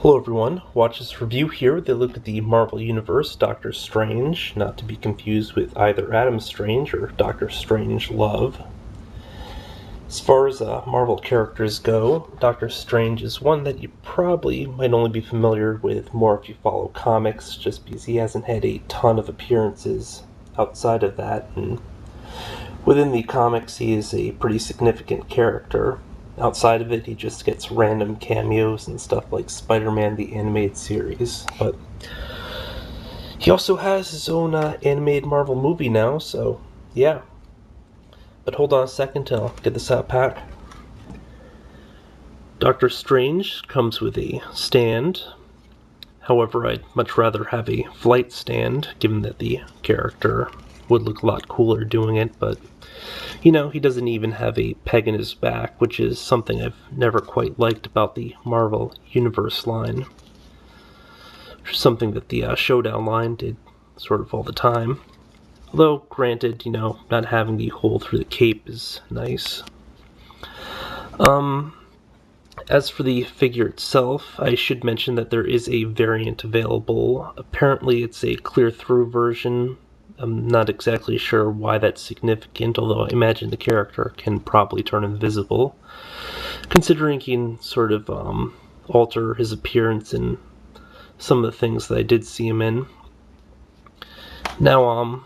Hello everyone, watch this review here. They look at the Marvel Universe, Doctor Strange, not to be confused with either Adam Strange or Doctor Strangelove. As far as Marvel characters go, Doctor Strange is one that you probably might only be familiar with more if you follow comics, just because he hasn't had a ton of appearances outside of that, and within the comics he is a pretty significant character. Outside of it, he just gets random cameos and stuff like Spider-Man the Animated Series. But he also has his own animated Marvel movie now, so yeah. But hold on a second till I'll get this out pack. Doctor Strange comes with a stand. However, I'd much rather have a flight stand, given that the character would look a lot cooler doing it, but you know, he doesn't even have a peg in his back, which is something I've never quite liked about the Marvel Universe line. Something that the Showdown line did sort of all the time. Although, granted, you know, not having the hole through the cape is nice. As for the figure itself, I should mention that there is a variant available. Apparently it's a clear-through version. I'm not exactly sure why that's significant, although I imagine the character can probably turn invisible, considering he can sort of alter his appearance in some of the things that I did see him in. Now, a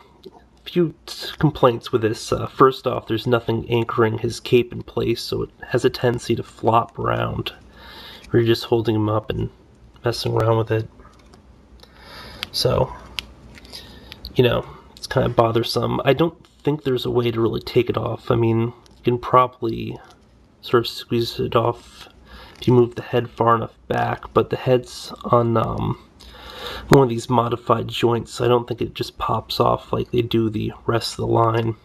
few complaints with this. First off, there's nothing anchoring his cape in place, so it has a tendency to flop around, where you're just holding him up and messing around with it. So, you know, it's kind of bothersome. I don't think there's a way to really take it off. I mean, you can probably sort of squeeze it off if you move the head far enough back, but the head's on one of these modified joints, so I don't think it just pops off like they do the rest of the line.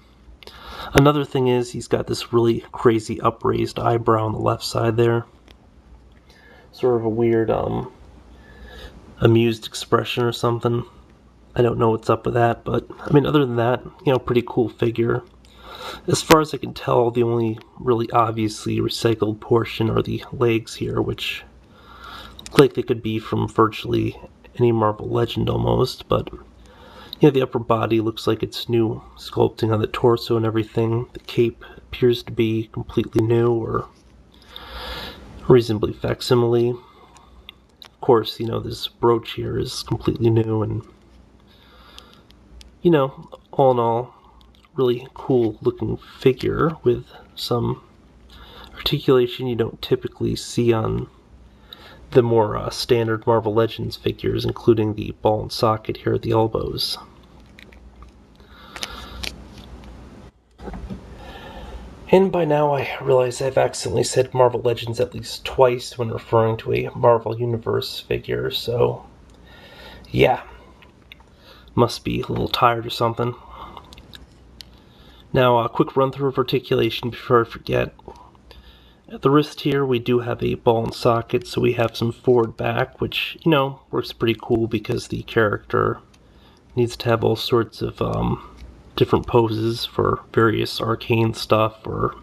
Another thing is he's got this really crazy upraised eyebrow on the left side there. Sort of a weird amused expression or something. I don't know what's up with that, but I mean, other than that, you know, pretty cool figure. As far as I can tell, the only really obviously recycled portion are the legs here, which look like they could be from virtually any Marvel Legend almost, but you know, the upper body looks like it's new sculpting on the torso and everything. The cape appears to be completely new or reasonably facsimile. Of course, you know, this brooch here is completely new, and you know, all in all, really cool looking figure with some articulation you don't typically see on the more standard Marvel Legends figures, including the ball and socket here at the elbows. And by now I realize I've accidentally said Marvel Legends at least twice when referring to a Marvel Universe figure, so yeah. Must be a little tired or something. Now, a quick run through of articulation before I forget. At the wrist here, we do have a ball and socket, so we have some forward back, which, you know, works pretty cool because the character needs to have all sorts of different poses for various arcane stuff, or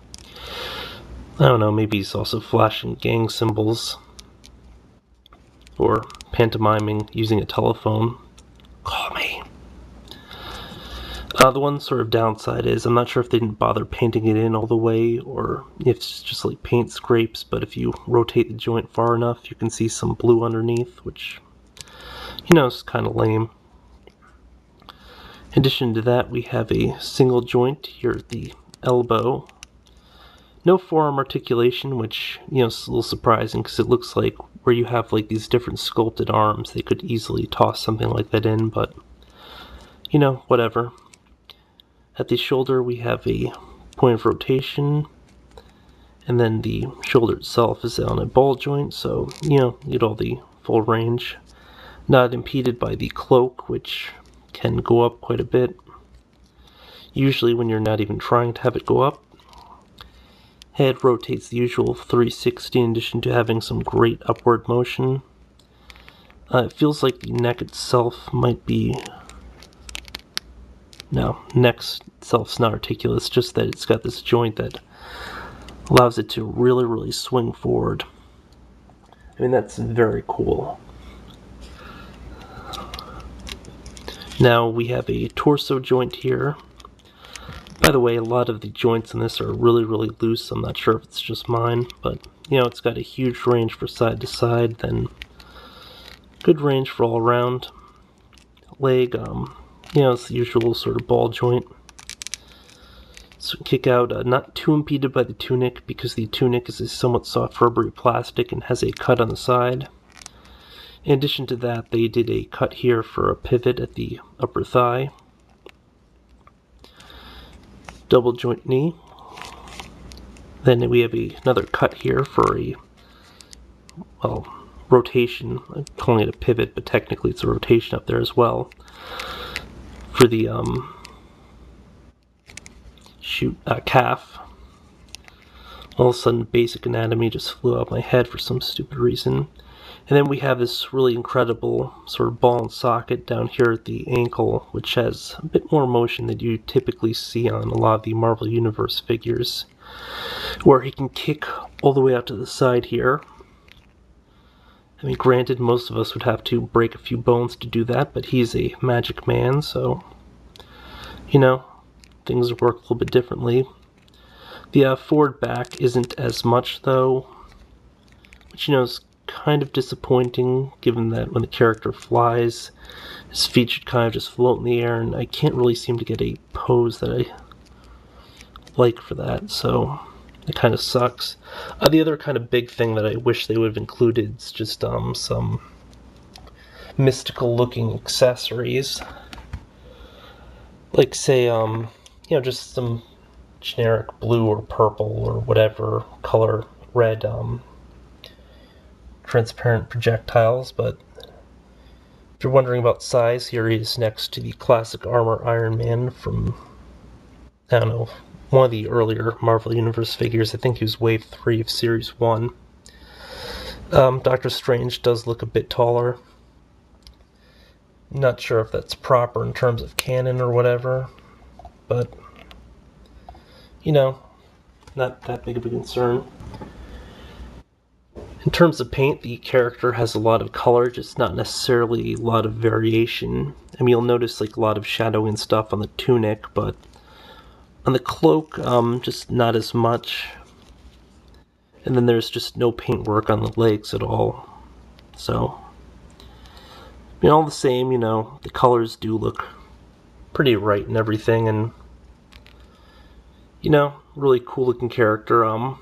I don't know, maybe he's also flashing gang symbols or pantomiming using a telephone. Call me. The one sort of downside is I'm not sure if they didn't bother painting it in all the way or if it's just like paint scrapes, but if you rotate the joint far enough you can see some blue underneath, which, you know, is kind of lame. In addition to that, we have a single joint here at the elbow. No forearm articulation, which, you know, is a little surprising because it looks like where you have like these different sculpted arms, they could easily toss something like that in, but, you know, whatever. At the shoulder we have a point of rotation, and then the shoulder itself is on a ball joint, so, you know, you get all the full range. Not impeded by the cloak, which can go up quite a bit, usually when you're not even trying to have it go up. Head rotates the usual 360 in addition to having some great upward motion. It feels like the neck itself might be... No, neck itself's not articulate, it's just that it's got this joint that allows it to really, really swing forward. I mean, that's very cool. Now we have a torso joint here. By the way, a lot of the joints in this are really, really loose. I'm not sure if it's just mine, but you know, it's got a huge range for side to side, then good range for all around. Leg, you know, it's the usual sort of ball joint. So kick out, not too impeded by the tunic, because the tunic is a somewhat soft rubbery plastic and has a cut on the side. In addition to that, they did a cut here for a pivot at the upper thigh. Double joint knee. Then we have another cut here for a, well, rotation. I'm calling it a pivot, but technically it's a rotation up there as well. For the calf. All of a sudden, basic anatomy just flew out my head for some stupid reason. And then we have this really incredible sort of ball and socket down here at the ankle, which has a bit more motion than you typically see on a lot of the Marvel Universe figures, where he can kick all the way out to the side here. I mean, granted, most of us would have to break a few bones to do that, but he's a magic man, so, you know, things work a little bit differently. The forward back isn't as much, though, which, you know, is kind of disappointing, given that when the character flies, his feet should kind of just float in the air, and I can't really seem to get a pose that I like for that, so it kind of sucks. The other kind of big thing that I wish they would have included is just some mystical looking accessories, like say you know, just some generic blue or purple or whatever color, red transparent projectiles. But if you're wondering about size, here he is next to the classic armor Iron Man from, I don't know, one of the earlier Marvel Universe figures. I think he was Wave 3 of Series 1. Doctor Strange does look a bit taller. Not sure if that's proper in terms of canon or whatever, but, you know, not that big of a concern. In terms of paint, the character has a lot of color, just not necessarily a lot of variation. I mean, you'll notice like a lot of shadowing and stuff on the tunic, but on the cloak, just not as much. And then there's just no paint work on the legs at all. So, you know, all the same, you know, the colors do look pretty right and everything, and, you know, really cool looking character. I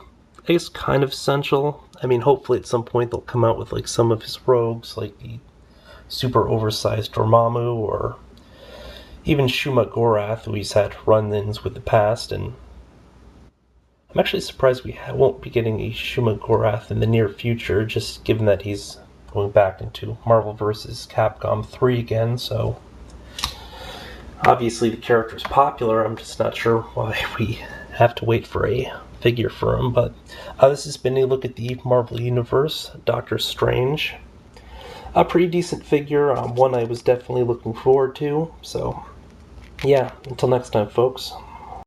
guess kind of essential. I mean, hopefully at some point they'll come out with like some of his rogues, like the super oversized Dormammu, or even Shuma Gorath, who he's had run-ins with the past. And I'm actually surprised we won't be getting a Shuma Gorath in the near future, just given that he's going back into Marvel vs. Capcom 3 again, so obviously the character's popular. I'm just not sure why we have to wait for a figure for him. But this has been a look at the Marvel Universe, Doctor Strange. A pretty decent figure, one I was definitely looking forward to. So, yeah, until next time, folks.